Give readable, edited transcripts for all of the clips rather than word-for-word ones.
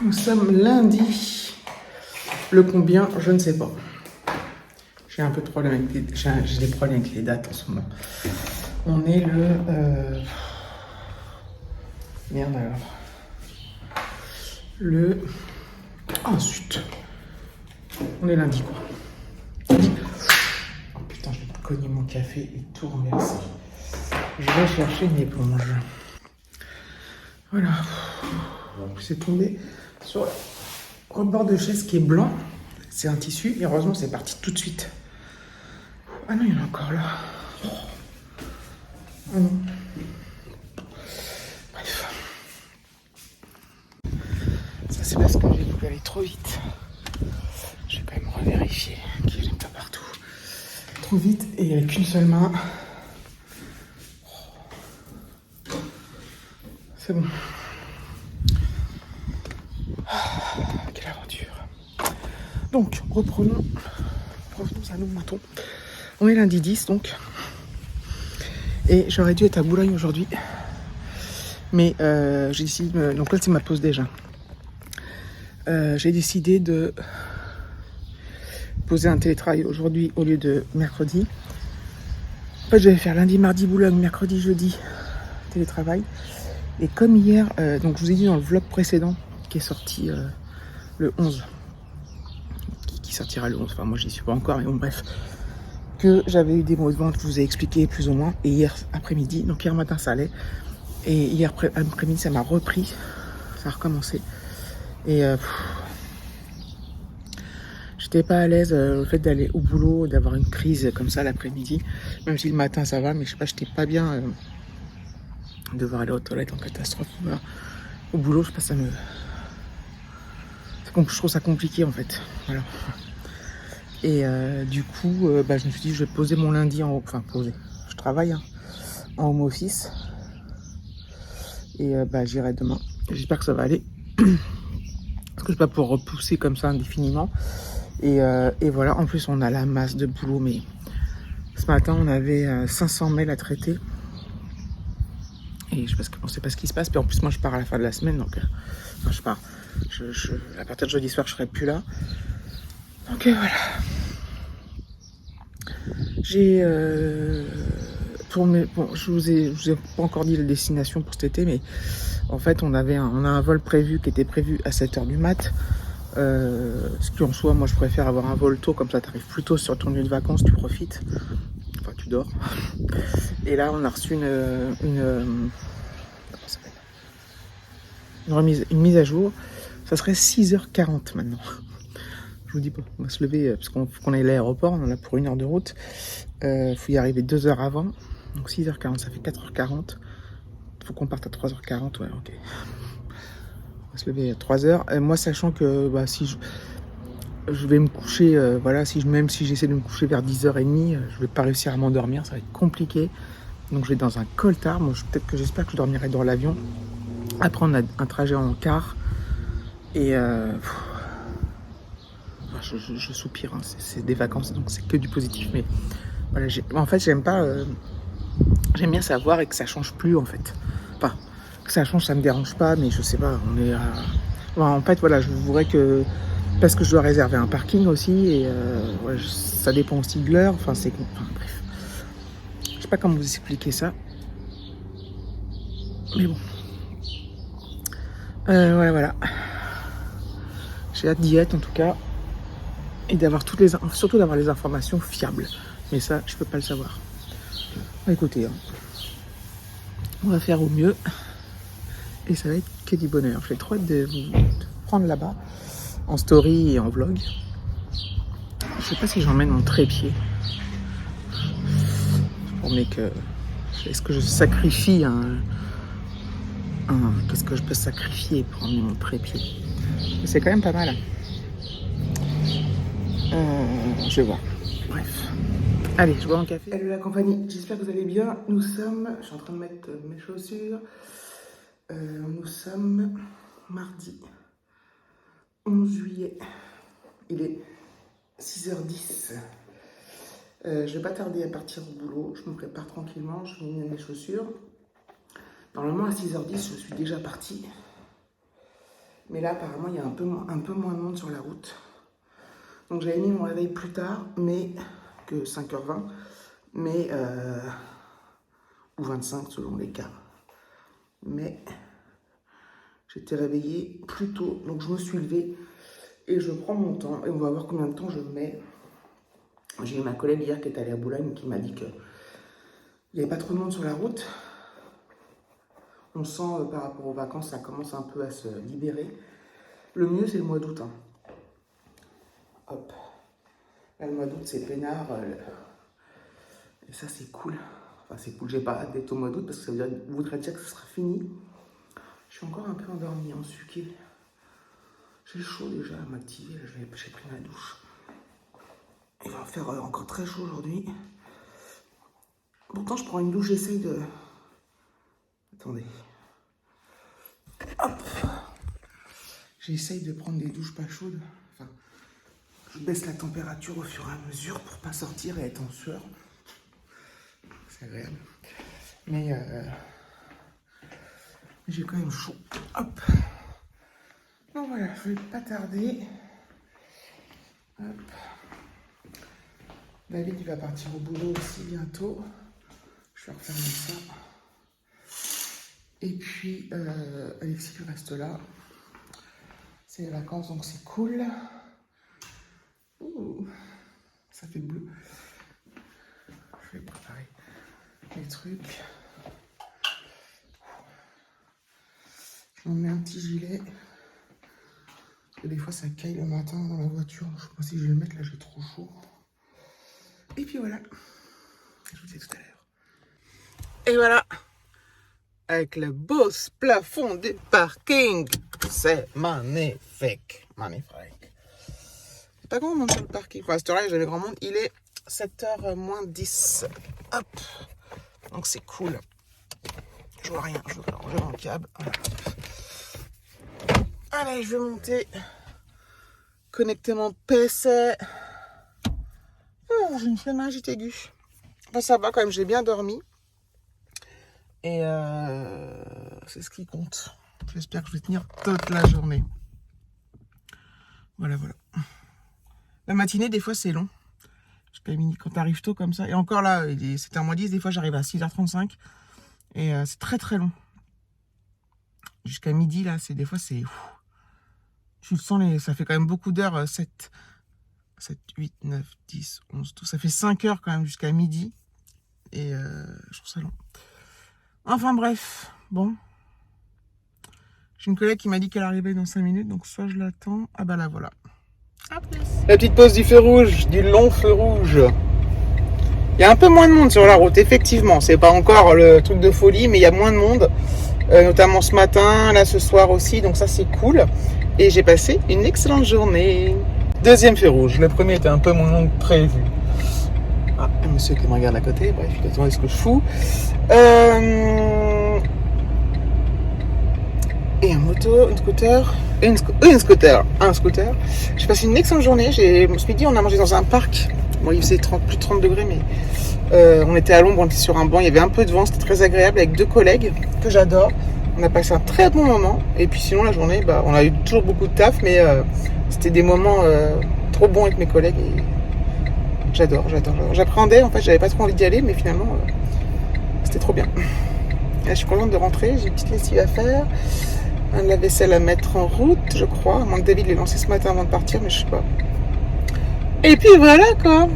Nous sommes lundi. Le combien, je ne sais pas. J'ai un peu de problème avec j'ai des problèmes avec les dates en ce moment. On est le... Merde alors. Le... Oh zut. On est lundi quoi. Oh putain, je vais cogner mon café et tout renverser. Je vais chercher une éponge. Voilà. C'est tombé sur le rebord de chaise qui est blanc. C'est un tissu et heureusement c'est parti tout de suite. Ah non, il y en a encore là. Ah non. Bref. Ça c'est parce que j'ai voulu aller trop vite. Je vais quand même revérifier qu'il n'est pas partout. Trop vite et avec une seule main. C'est bon. Quelle aventure. Donc, revenons à nos moutons. On est lundi 10 donc. Et j'aurais dû être à Boulogne aujourd'hui. Mais j'ai décidé donc là c'est ma pause déjà. J'ai décidé de poser un télétravail aujourd'hui au lieu de mercredi. En fait, je vais faire lundi, mardi, Boulogne, mercredi, jeudi, télétravail. Et comme hier, donc je vous ai dit dans le vlog précédent qui est sorti le 11, qui sortira le 11, enfin moi j'y suis pas encore, mais bon bref, que j'avais eu des maux de ventre, je vous ai expliqué plus ou moins, et hier après-midi, donc hier matin ça allait, et hier après-midi ça m'a repris, ça a recommencé, et j'étais pas à l'aise le fait d'aller au boulot, d'avoir une crise comme ça l'après-midi, même si le matin ça va, mais je sais pas, j'étais pas bien, devoir aller aux toilettes en catastrophe, voilà. Au boulot, je sais pas, je trouve ça compliqué en fait, voilà. Et du coup, je me suis dit, je vais poser mon lundi je travaille en home office. Et j'irai demain. J'espère que ça va aller. Parce que je vais pas pouvoir repousser comme ça indéfiniment. Et voilà, en plus on a la masse de boulot. Mais ce matin, on avait 500 mails à traiter. Et on sait pas ce qui se passe. Puis en plus, moi, je pars à la fin de la semaine. Donc, je pars. À partir de jeudi soir, je serai plus là. Donc voilà. J'ai je vous ai pas encore dit la destination pour cet été, mais en fait on a un vol prévu qui était prévu à 7h du mat. Ce qui en soi, moi je préfère avoir un vol tôt, comme ça tu arrives plus tôt sur ton lieu de vacances, tu profites, enfin tu dors. Et là on a reçu une mise à jour, ça serait 6h40 maintenant. Je vous dis pas, on va se lever parce qu'on est à l'aéroport, on en a pour 1 heure de route. Faut y arriver 2 heures avant. Donc 6h40, ça fait 4h40. Faut qu'on parte à 3h40, ouais, ok. On va se lever à 3h. Et moi, sachant que si je vais me coucher, même si j'essaie de me coucher vers 10h30, je vais pas réussir à m'endormir, ça va être compliqué. Donc je vais dans un coltard. Moi, j'espère que je dormirai dans l'avion. Après, on a un trajet en car. Et je soupire, hein. C'est des vacances, donc c'est que du positif. Mais voilà, en fait, j'aime bien savoir et que ça change plus en fait. Enfin, que ça change, ça me dérange pas, mais je sais pas, en fait, voilà, je voudrais que... Parce que je dois réserver un parking aussi, et ça dépend aussi de l'heure, bref. Je sais pas comment vous expliquer ça. Mais bon. Voilà. J'ai hâte d'y être en tout cas. Et d'avoir surtout d'avoir les informations fiables. Mais ça, je peux pas le savoir. Écoutez, on va faire au mieux. Et ça va être que du bonheur. J'ai trop hâte de vous prendre là-bas, en story et en vlog. Je sais pas si j'emmène mon trépied. Est-ce que je sacrifie qu'est-ce que je peux sacrifier pour emmener mon trépied? C'est quand même pas mal. Je vais voir. Bref. Allez, je bois un café. Salut la compagnie, j'espère que vous allez bien. Je suis en train de mettre mes chaussures. Nous sommes mardi 11 juillet. Il est 6h10. Je vais pas tarder à partir au boulot. Je me prépare tranquillement. Je mets mes chaussures. Normalement, à 6h10, je suis déjà partie. Mais là, apparemment, il y a un peu moins de monde sur la route. Donc j'avais mis mon réveil plus tard, mais que 5h20, mais ou 25 selon les cas. Mais j'étais réveillée plus tôt, donc je me suis levée et je prends mon temps et on va voir combien de temps je mets. J'ai eu ma collègue hier qui est allée à Boulogne qui m'a dit qu'il n'y avait pas trop de monde sur la route. On sent par rapport aux vacances, ça commence un peu à se libérer. Le mieux, c'est le mois d'août. Hein. Hop. Là, le mois d'août, c'est peinard. Et ça, c'est cool. Enfin, c'est cool. J'ai pas hâte d'être au mois d'août parce que ça voudrait dire que ce sera fini. Je suis encore un peu endormie, en suquée. J'ai chaud déjà à m'activer. J'ai pris ma douche. Il va faire encore très chaud aujourd'hui. Pourtant, je prends une douche, j'essaye de... Attendez. Hop. J'essaye de prendre des douches pas chaudes. Enfin, je baisse la température au fur et à mesure pour pas sortir et être en sueur. C'est agréable. Mais j'ai quand même chaud. Hop. Donc voilà, je vais pas tarder. Hop. David, il va partir au boulot aussi bientôt. Je vais refermer ça. Et puis, Alexis qui reste là. C'est les vacances, donc c'est cool. Ouh, ça fait bleu. Je vais préparer les trucs. Je m'en mets un petit gilet. Parce que des fois, ça caille le matin dans la voiture. Je sais pas si je vais le mettre, là, j'ai trop chaud. Et puis voilà. Je vous dis tout à l'heure. Et voilà. Avec le beau plafond du parking. C'est magnifique. Magnifique. C'est pas grand monde sur le parking. Enfin, à cette heure-là, j'avais grand monde. Il est 7h moins 10. Hop. Donc c'est cool. Je vois rien. Je vais ranger mon câble. Allez, je vais monter. Connecter mon PC. Oh, j'ai une flémingite aiguë. Enfin, ça va quand même. J'ai bien dormi. Et c'est ce qui compte. J'espère que je vais tenir toute la journée. Voilà, voilà. La matinée, des fois, c'est long. Jusqu'à midi, quand tu arrives tôt comme ça. Et encore là, c'était à moins 10, des fois, j'arrive à 6h35. Et c'est très, très long. Jusqu'à midi, là, des fois, c'est... Tu le sens, ça fait quand même beaucoup d'heures. 7, 8, 9, 10, 11, tout. Ça fait 5 heures quand même jusqu'à midi. Et je trouve ça long. Enfin bref, bon. J'ai une collègue qui m'a dit qu'elle arrivait dans 5 minutes, donc soit je l'attends. Ah bah là voilà. À plus. La petite pause du feu rouge, du long feu rouge. Il y a un peu moins de monde sur la route, effectivement. C'est pas encore le truc de folie, mais il y a moins de monde. Notamment ce matin, là ce soir aussi, donc ça c'est cool. Et j'ai passé une excellente journée. Deuxième feu rouge, le premier était un peu moins long que prévu. Ah, un monsieur qui me regarde à côté, bref, il attendait ce que je fous. Et un moto, un scooter, un scooter. J'ai passé une excellente journée. Ce midi, on a mangé dans un parc. Bon, il faisait plus de 30 degrés, mais on était à l'ombre, on était sur un banc. Il y avait un peu de vent, c'était très agréable avec 2 collègues que j'adore. On a passé un très bon moment. Et puis sinon, la journée, on a eu toujours beaucoup de taf, mais c'était des moments trop bons avec mes collègues. Et j'adore. J'appréhendais, en fait, j'avais pas trop envie d'y aller, mais finalement, c'était trop bien. Là, je suis contente de rentrer, j'ai une petite lessive à faire. Un lave-vaisselle à mettre en route, je crois. À moins que David l'ait lancé ce matin avant de partir, mais je sais pas. Et puis voilà, quoi.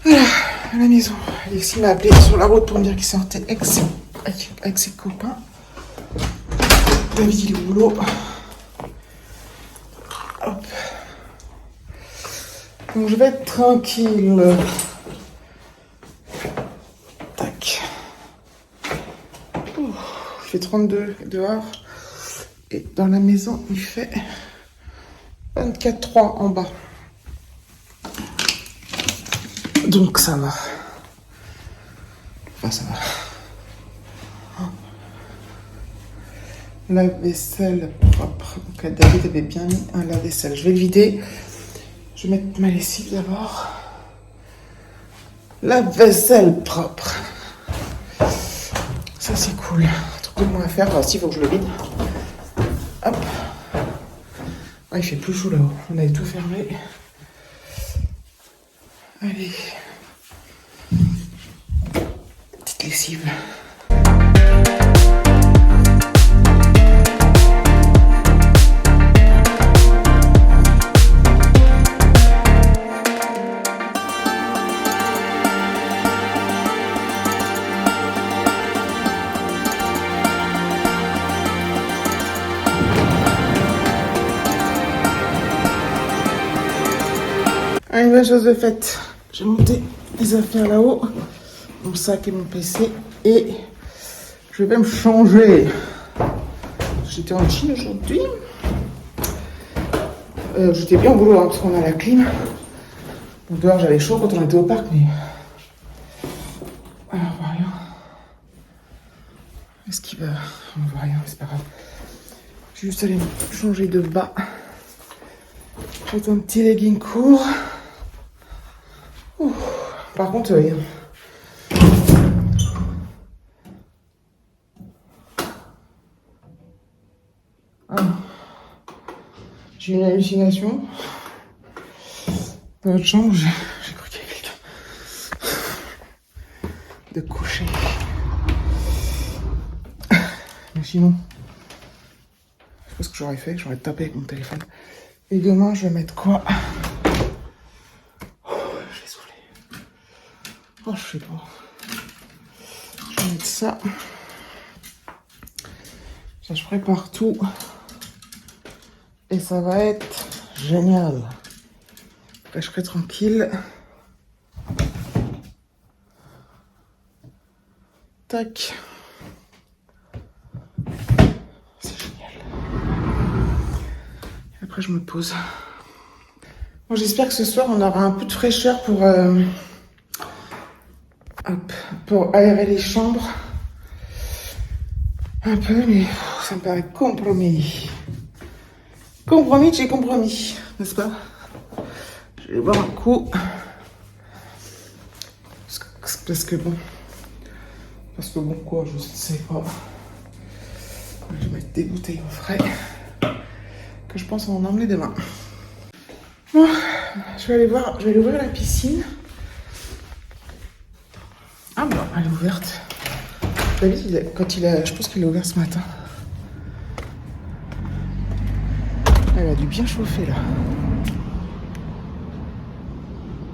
Voilà, à la maison. Alexis m'a appelé sur la route pour me dire qu'il sortait avec ses copains. David, il est au boulot. Hop. Donc je vais être tranquille. Tac. Il fait 32 dehors. Et dans la maison, il fait 24,3 en bas. Donc ça va. Enfin, ça va. Lave-vaisselle propre. Donc David avait bien mis un lave-vaisselle. Je vais le vider. Je vais mettre ma lessive d'abord. Lave-vaisselle propre. Ça c'est cool. Un truc de moins à faire. Voici, il faut que je le vide. Hop. Ah, il fait plus chaud là-haut. On avait tout fermé. Allez. Petite lessive. Une bonne chose de faite. J'ai monté les affaires là-haut, mon sac et mon PC, et je vais me changer. J'étais en Chine aujourd'hui. J'étais bien au boulot hein, parce qu'on a la clim. Donc dehors j'avais chaud quand on était au parc, mais alors, on voit rien. Est-ce qu'il va... On voit rien, c'est pas grave. Je vais juste aller me changer de bas. J'ai un petit legging court. Ouh. Par contre, j'ai une hallucination. Dans notre chambre, j'ai cru qu'il y avait quelqu'un de couché. Mais sinon, je sais pas ce que j'aurais fait. J'aurais tapé avec mon téléphone. Et demain, je vais mettre quoi? J'ai soufflé. Oh, je sais pas. Je vais mettre ça. Ça, je prépare tout. Et ça va être génial. Après, je serai tranquille. Tac. C'est génial. Et après, je me pose. Bon, j'espère que ce soir, on aura un peu de fraîcheur pour aérer les chambres. Un peu, mais ça me paraît compromis. Compromis, j'ai compromis, n'est-ce pas? Je vais boire un coup. Parce que bon, quoi, je ne sais pas. Je vais mettre des bouteilles au frais que je pense en emmener demain. Bon, je vais aller ouvrir la piscine. Ah bon, elle est ouverte. David, je pense qu'il l'a ouvert ce matin. Elle a dû bien chauffer là.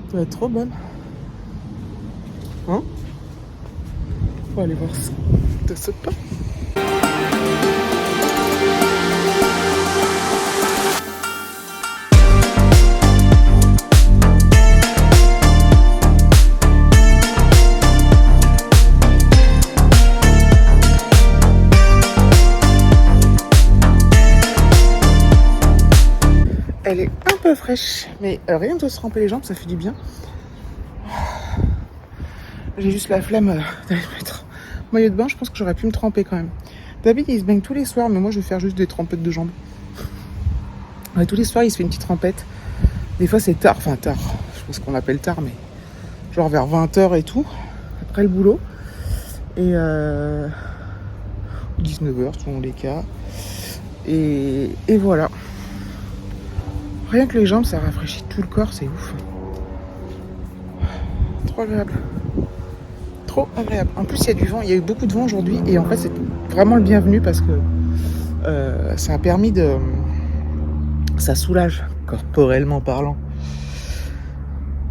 Ça va être trop bonne. Hein? On va aller voir ça. Ça saute pas. Elle est un peu fraîche, mais rien de se tremper les jambes, ça fait du bien. J'ai juste la flemme d'aller mettre maillot de bain, je pense que j'aurais pu me tremper quand même. David, il se baigne tous les soirs, mais moi je vais faire juste des trempettes de jambes. Ouais, tous les soirs, il se fait une petite trempette. Des fois, c'est tard, je sais pas ce qu'on appelle tard, mais genre vers 20h et tout, après le boulot. Et 19h, selon les cas. Et voilà. Rien que les jambes, ça rafraîchit tout le corps, c'est ouf. Trop agréable. Trop agréable. En plus, il y a du vent, il y a eu beaucoup de vent aujourd'hui. Et en fait, c'est vraiment le bienvenu parce que ça a permis de... Ça soulage, corporellement parlant.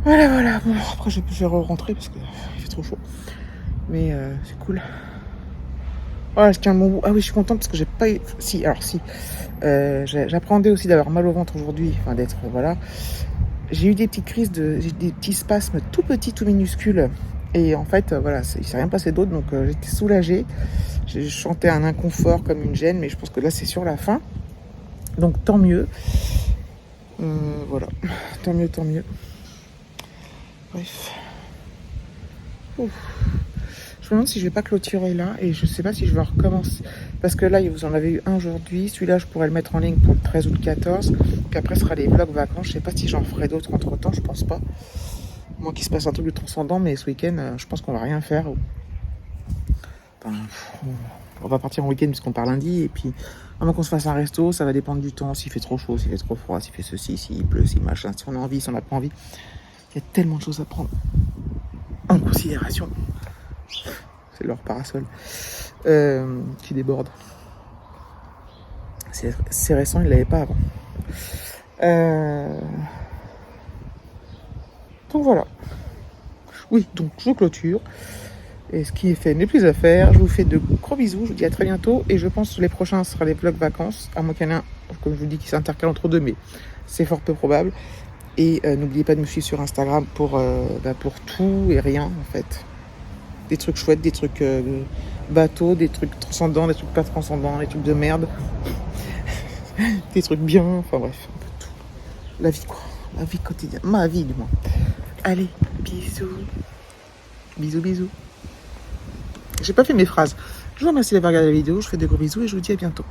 Voilà. Bon, après, je vais rentrer parce qu'il fait trop chaud. Mais c'est cool. Voilà, je tiens mon bout. Ah oui, je suis contente parce que j'ai pas eu... Si. J'appréhendais aussi d'avoir mal au ventre aujourd'hui. Enfin, d'être... Voilà. J'ai eu des petites crises j'ai des petits spasmes tout petits, tout minuscules. Et en fait, voilà, il s'est rien passé d'autre. Donc, j'étais soulagée. J'ai chanté un inconfort comme une gêne. Mais je pense que là, c'est sur la fin. Donc, tant mieux. Voilà. Tant mieux. Bref. Ouf. Je me demande si je vais pas clôturer là et je sais pas si je vais recommencer. Parce que là, vous en avez eu un aujourd'hui. Celui-là, je pourrais le mettre en ligne pour le 13 ou le 14. Puis après, ce sera les vlogs vacances. Je sais pas si j'en ferai d'autres entre temps. Je pense pas. Moi, qu'il se passe un truc de transcendant, mais ce week-end, je pense qu'on va rien faire. On va partir en week-end puisqu'on part lundi. Et puis, avant qu'on se fasse un resto, ça va dépendre du temps. S'il fait trop chaud, s'il fait trop froid, s'il fait ceci, s'il pleut, s'il machin, si on a envie, si on n'a pas envie. Il y a tellement de choses à prendre en considération. C'est leur parasol qui déborde. C'est récent, il ne l'avait pas avant. Donc voilà. Oui, donc je clôture. Et ce qui est fait n'est plus à faire. Je vous fais de gros bisous. Je vous dis à très bientôt. Et je pense que les prochains sera les vlogs vacances. À moins qu'il y en ait un, comme je vous dis, qui s'intercale entre deux. Mais c'est fort peu probable. Et n'oubliez pas de me suivre sur Instagram pour tout et rien en fait. Des trucs chouettes, des trucs bateaux, des trucs transcendants, des trucs pas transcendants, des trucs de merde. Des trucs bien, enfin bref, un peu tout. La vie quoi. La vie quotidienne. Ma vie du moins. Allez, bisous. Bisous, bisous. J'ai pas fait mes phrases. Je vous remercie d'avoir regardé la vidéo. Je fais de gros bisous et je vous dis à bientôt.